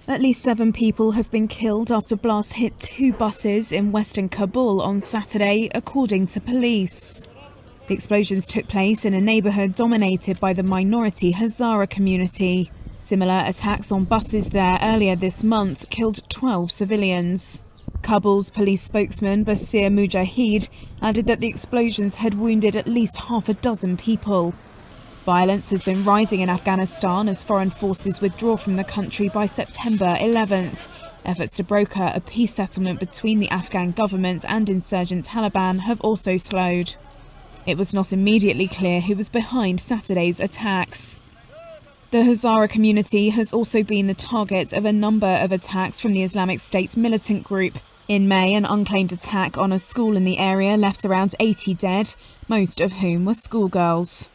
At least 7 people have been killed after blasts hit 2 buses in western Kabul on Saturday, according to police. The explosions took place in a neighbourhood dominated by the minority Hazara community. Similar attacks on buses there earlier this month killed 12 civilians. Kabul's police spokesman Basir Mujahid added that the explosions had wounded at least half a dozen people. Violence has been rising in Afghanistan as foreign forces withdraw from the country by September 11th. Efforts to broker a peace settlement between the Afghan government and insurgent Taliban have also slowed. It was not immediately clear who was behind Saturday's attacks. The Hazara community has also been the target of a number of attacks from the Islamic State militant group. In May, an unclaimed attack on a school in the area left around 80 dead, most of whom were schoolgirls.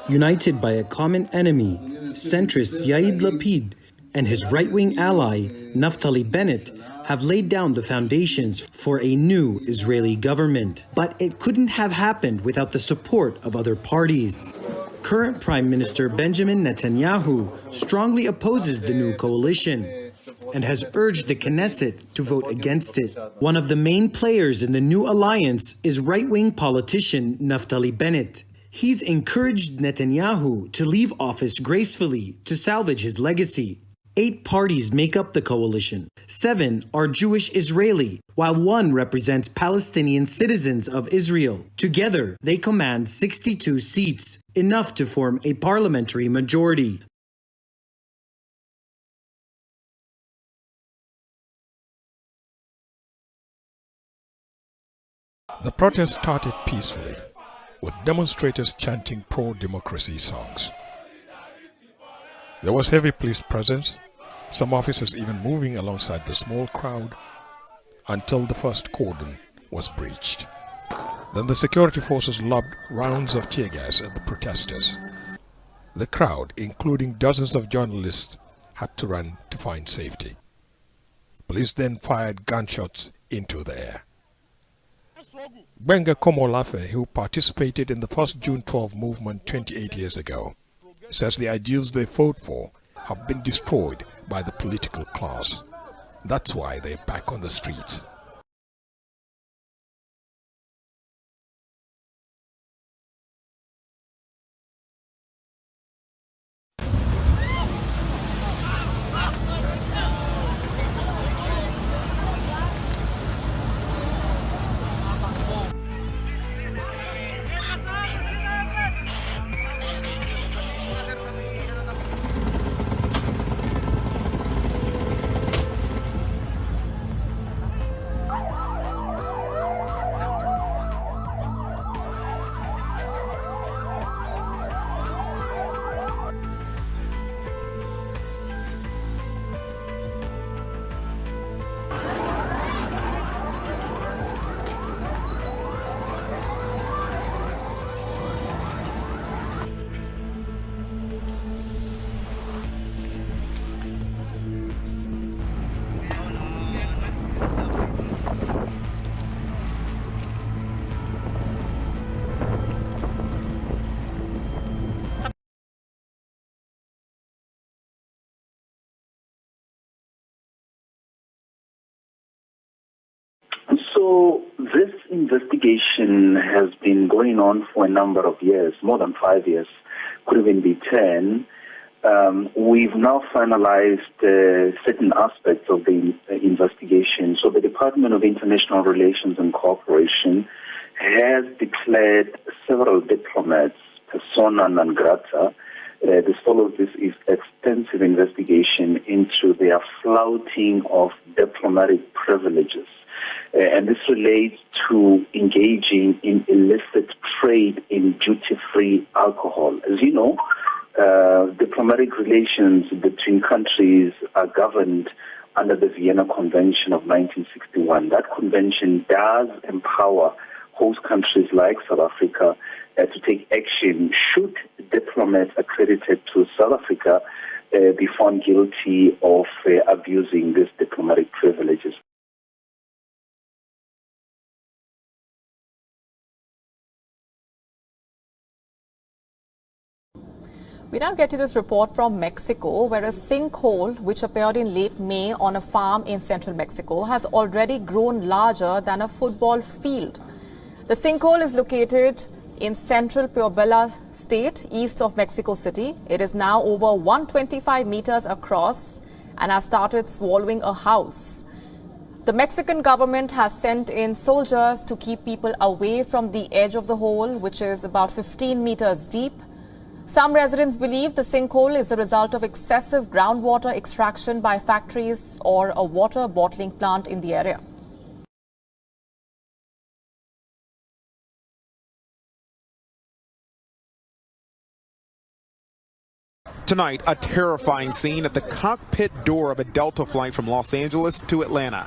United by a common enemy, centrist Yair Lapid and his right-wing ally, Naftali Bennett, have laid down the foundations for a new Israeli government. But it couldn't have happened without the support of other parties. Current Prime Minister Benjamin Netanyahu strongly opposes the new coalition and has urged the Knesset to vote against it. One of the main players in the new alliance is right-wing politician Naftali Bennett. He's encouraged Netanyahu to leave office gracefully to salvage his legacy. 8 parties make up the coalition. 7 are Jewish Israeli, while 1 represents Palestinian citizens of Israel. Together, they command 62 seats, enough to form a parliamentary majority. The protest started peacefully, with demonstrators chanting pro-democracy songs. There was heavy police presence, some officers even moving alongside the small crowd, until the first cordon was breached. Then the security forces lobbed rounds of tear gas at the protesters. The crowd, including dozens of journalists, had to run to find safety. Police then fired gunshots into the air. Gbenga Komolafe, who participated in the first June 12 movement 28 years ago, says the ideals they fought for have been destroyed by the political class. That's why they're back on the streets. So this investigation has been going on for a number of years, more than 5 years, could even be 10. We've now finalized certain aspects of the investigation. So the Department of International Relations and Cooperation has declared several diplomats persona non grata. This follows this extensive investigation into their flouting of diplomatic privileges. And this relates to engaging in illicit trade in duty-free alcohol. As you know, diplomatic relations between countries are governed under the Vienna Convention of 1961. That convention does empower host countries like South Africa to take action should diplomats accredited to South Africa be found guilty of abusing these diplomatic privileges. We now get to this report from Mexico, where a sinkhole, which appeared in late May on a farm in central Mexico, has already grown larger than a football field. The sinkhole is located in central Puebla state, east of Mexico City. It is now over 125 meters across and has started swallowing a house. The Mexican government has sent in soldiers to keep people away from the edge of the hole, which is about 15 meters deep. Some residents believe the sinkhole is the result of excessive groundwater extraction by factories or a water bottling plant in the area. Tonight, a terrifying scene at the cockpit door of a Delta flight from Los Angeles to Atlanta.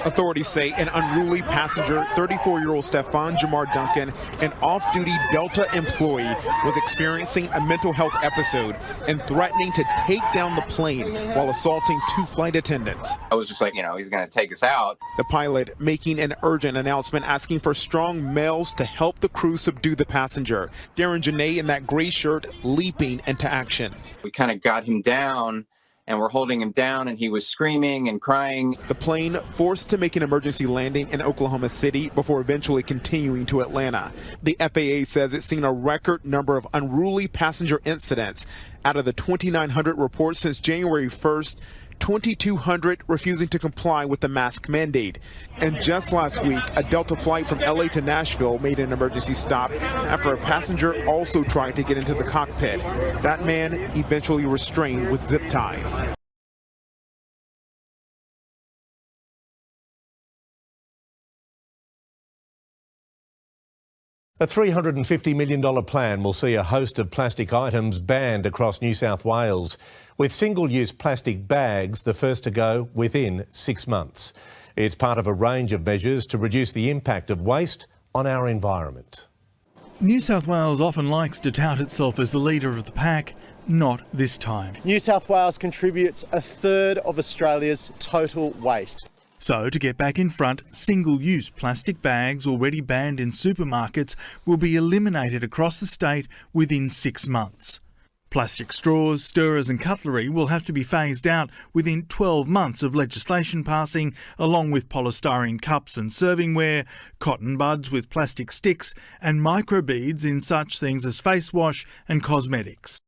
Authorities say an unruly passenger, 34-year-old Stefan Jamar Duncan, an off-duty Delta employee, was experiencing a mental health episode and threatening to take down the plane while assaulting two flight attendants. I was just like, he's going to take us out. The pilot making an urgent announcement asking for strong males to help the crew subdue the passenger. Darren Janae in that gray shirt leaping into action. We kind of got him down, and we're holding him down, and he was screaming and crying. The plane forced to make an emergency landing in Oklahoma City before eventually continuing to Atlanta. The FAA says it's seen a record number of unruly passenger incidents. Out of the 2,900 reports since January 1st, 2,200 refusing to comply with the mask mandate. And just last week, a Delta flight from LA to Nashville made an emergency stop after a passenger also tried to get into the cockpit. That man eventually restrained with zip ties. A $350 million plan will see a host of plastic items banned across New South Wales, with single-use plastic bags the first to go within 6 months. It's part of a range of measures to reduce the impact of waste on our environment. New South Wales often likes to tout itself as the leader of the pack. Not this time. New South Wales contributes a third of Australia's total waste. So, to get back in front, single-use plastic bags already banned in supermarkets will be eliminated across the state within 6 months. Plastic straws, stirrers and cutlery will have to be phased out within 12 months of legislation passing, along with polystyrene cups and servingware, cotton buds with plastic sticks and microbeads in such things as face wash and cosmetics.